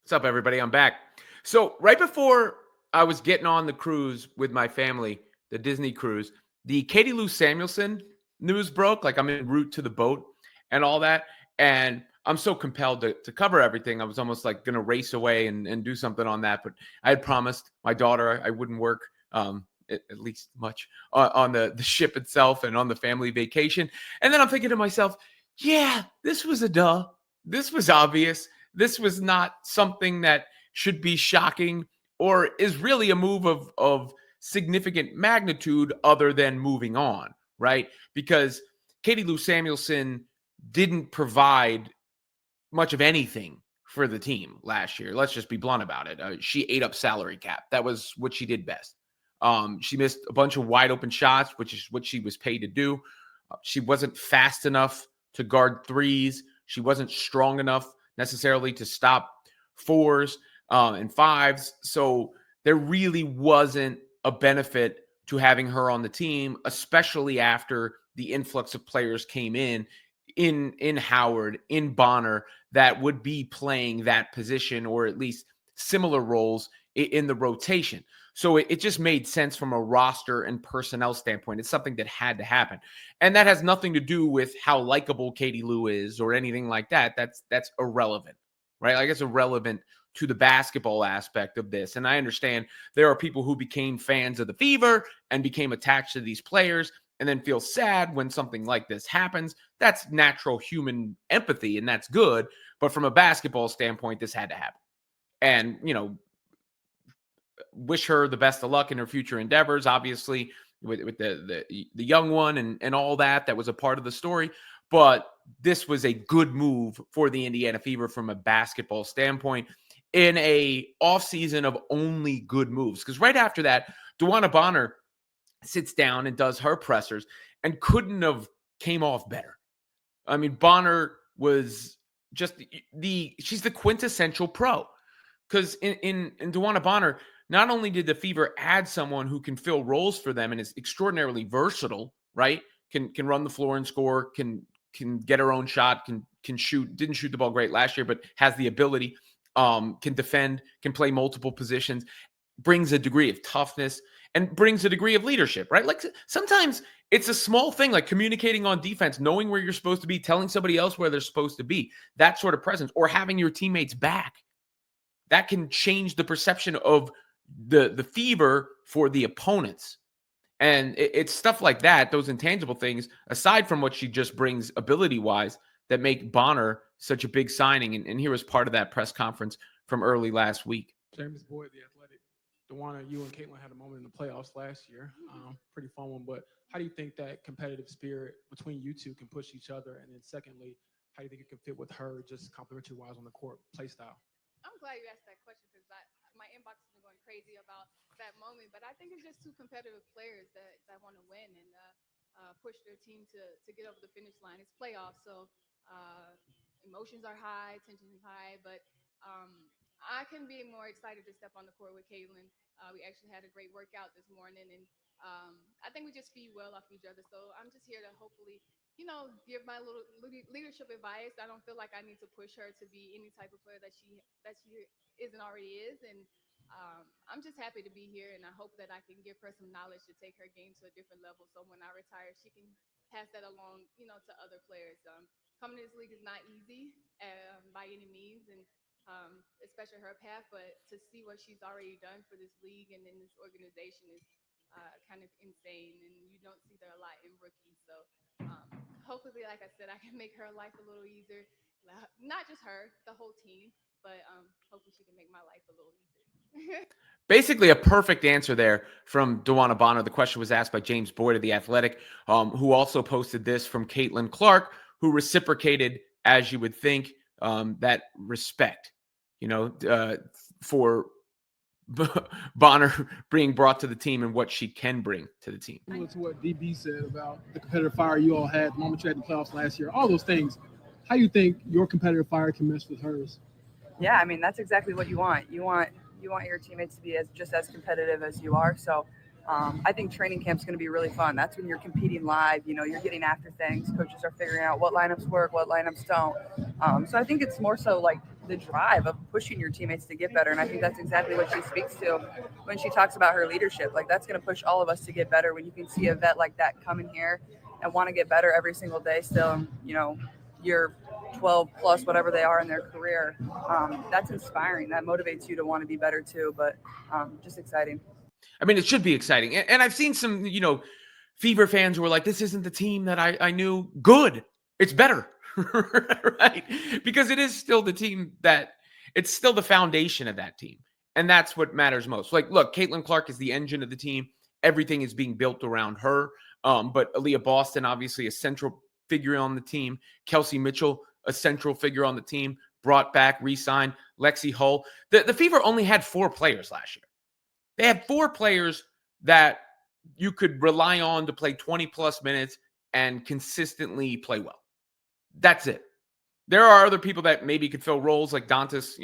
What's up, everybody? I'm back. So right before I was getting on the cruise with my family, the Disney cruise, the Katie Lou Samuelson news broke. Like I'm en route to the boat and all that. And I'm so compelled to cover everything. I was almost like going to race away and do something on that. But I had promised my daughter I wouldn't work at least much on the ship itself and on the family vacation. And then I'm thinking to myself, yeah, this was a duh. This was obvious. This was not something that should be shocking or is really a move of significant magnitude other than moving on, right? Because Katie Lou Samuelson didn't provide much of anything for the team last year. Let's just be blunt about it. She ate up salary cap. That was what she did best. She missed a bunch of wide open shots, which is what she was paid to do. She wasn't fast enough to guard threes. She wasn't strong enough necessarily to stop fours and fives. So there really wasn't a benefit to having her on the team, especially after the influx of players came in Howard, in Bonner, that would be playing that position or at least similar roles in the rotation. So it just made sense from a roster and personnel standpoint. It's something that had to happen. And that has nothing to do with how likable Katie Lou is or anything like that. That's irrelevant, right? Like it's irrelevant to the basketball aspect of this. And I understand there are people who became fans of the Fever and became attached to these players and then feel sad when something like this happens. That's natural human empathy, and that's good. But from a basketball standpoint, this had to happen. And, wish her the best of luck in her future endeavors, obviously, with the young one and all that was a part of the story. But this was a good move for the Indiana Fever from a basketball standpoint in a offseason of only good moves. Because right after that, DeWanna Bonner sits down and does her pressers and couldn't have came off better. I mean, Bonner was just she's the quintessential pro. Because in DeWanna Bonner, not only did the Fever add someone who can fill roles for them and is extraordinarily versatile, right? Can run the floor and score, can get her own shot, can shoot. Didn't shoot the ball great last year, but has the ability. Can defend, can play multiple positions, brings a degree of toughness, and brings a degree of leadership, right? Like sometimes it's a small thing like communicating on defense, knowing where you're supposed to be, telling somebody else where they're supposed to be, that sort of presence, or having your teammates back. That can change the perception of the Fever for the opponents. And it's stuff like that, those intangible things, aside from what she just brings ability-wise, that make Bonner such a big signing. And here was part of that press conference from early last week. James Boyd, the Athletic. DeWanna, you and Caitlin had a moment in the playoffs last year. Pretty fun one. But how do you think that competitive spirit between you two can push each other? And then secondly, how do you think it can fit with her just complimentary-wise on the court play style? I'm glad you asked that question because my inbox has been going crazy about that moment. But I think it's just two competitive players that want to win and push their team to get over the finish line. It's playoffs, so emotions are high, tension is high. But I can be more excited to step on the court with Caitlin. We actually had a great workout this morning, and I think we just feed well off each other. So I'm just here to hopefully give my little leadership advice. I don't feel like I need to push her to be any type of player that she isn't already is. And I'm just happy to be here, and I hope that I can give her some knowledge to take her game to a different level. So when I retire, she can pass that along, to other players. Coming to this league is not easy by any means, and especially her path. But to see what she's already done for this league and in this organization is kind of insane, and you don't see that a lot in rookies. So hopefully, like I said, I can make her life a little easier. Not just her, the whole team, but hopefully she can make my life a little easier. Basically, a perfect answer there from DeWanna Bonner. The question was asked by James Boyd of The Athletic, who also posted this from Caitlin Clark, who reciprocated, as you would think, that respect, for Bonner being brought to the team and what she can bring to the team. Similar to what DB said about the competitive fire you all had the moment you had in the playoffs last year, all those things. How do you think your competitive fire can mesh with hers? Yeah, I mean, that's exactly what you want. You want your teammates to be just as competitive as you are. So I think training camp's going to be really fun. That's when you're competing live. You're getting after things. Coaches are figuring out what lineups work, what lineups don't. So I think it's more so like the drive of pushing your teammates to get better. And I think that's exactly what she speaks to when she talks about her leadership. Like, that's going to push all of us to get better when you can see a vet like that come in here and want to get better every single day still. And, you know, you're 12 plus, whatever they are in their career. That's inspiring. That motivates you to want to be better too. But just exciting. I mean, it should be exciting. And I've seen some, Fever fans who were like, this isn't the team that I knew. Good. It's better. Right? Because it is still the team it's still the foundation of that team. And that's what matters most. Like, look, Caitlin Clark is the engine of the team. Everything is being built around her. But Aaliyah Boston, obviously a central figure on the team. Kelsey Mitchell, a central figure on the team. Brought back, re-signed. Lexi Hull. The Fever only had 4 players last year. They had 4 players that you could rely on to play 20-plus minutes and consistently play well. That's it. There are other people that maybe could fill roles, like Dantas,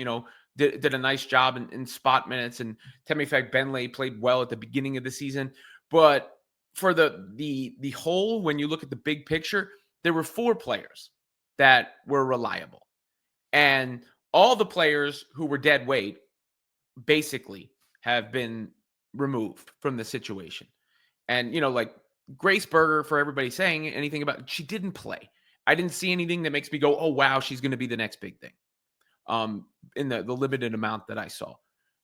did a nice job in spot minutes, and Temifag Benley played well at the beginning of the season. But for the whole, when you look at the big picture, there were 4 players that were reliable. And all the players who were dead weight basically have been removed from the situation. And, like Grace Berger, for everybody saying anything about, she didn't play. I didn't see anything that makes me go, oh, wow, she's going to be the next big thing in the limited amount that I saw.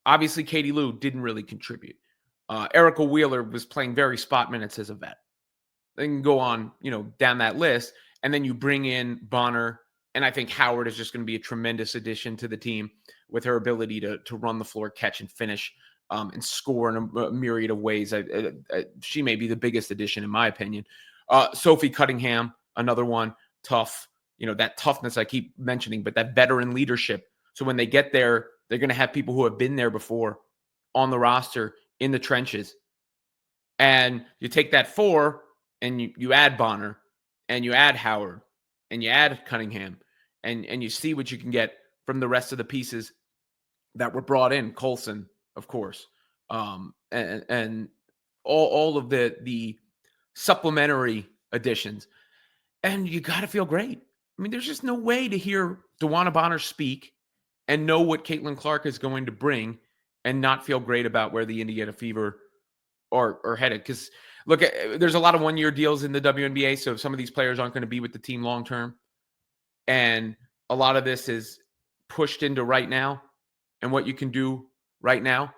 Obviously, Katie Lou didn't really contribute. Erica Wheeler was playing very spot minutes as a vet. They can go on, down that list. And then you bring in Bonner, and I think Howard is just going to be a tremendous addition to the team with her ability to run the floor, catch and finish, and score in a myriad of ways. She may be the biggest addition, in my opinion. Sophie Cunningham, another one, tough. That toughness I keep mentioning, but that veteran leadership. So when they get there, they're going to have people who have been there before on the roster in the trenches. And you take that 4 and you add Bonner and you add Howard and you add Cunningham and you see what you can get from the rest of the pieces that were brought in. Coulson, of course, and all of the supplementary additions. And you got to feel great. I mean, there's just no way to hear DeWanna Bonner speak and know what Caitlin Clark is going to bring and not feel great about where the Indiana Fever are headed. Because, look, there's a lot of one-year deals in the WNBA, so some of these players aren't going to be with the team long-term. And a lot of this is pushed into right now and what you can do right now.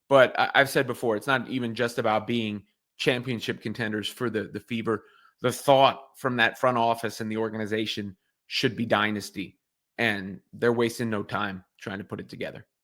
But I've said before, it's not even just about being championship contenders for the Fever. The thought from that front office and the organization should be dynasty. And they're wasting no time trying to put it together.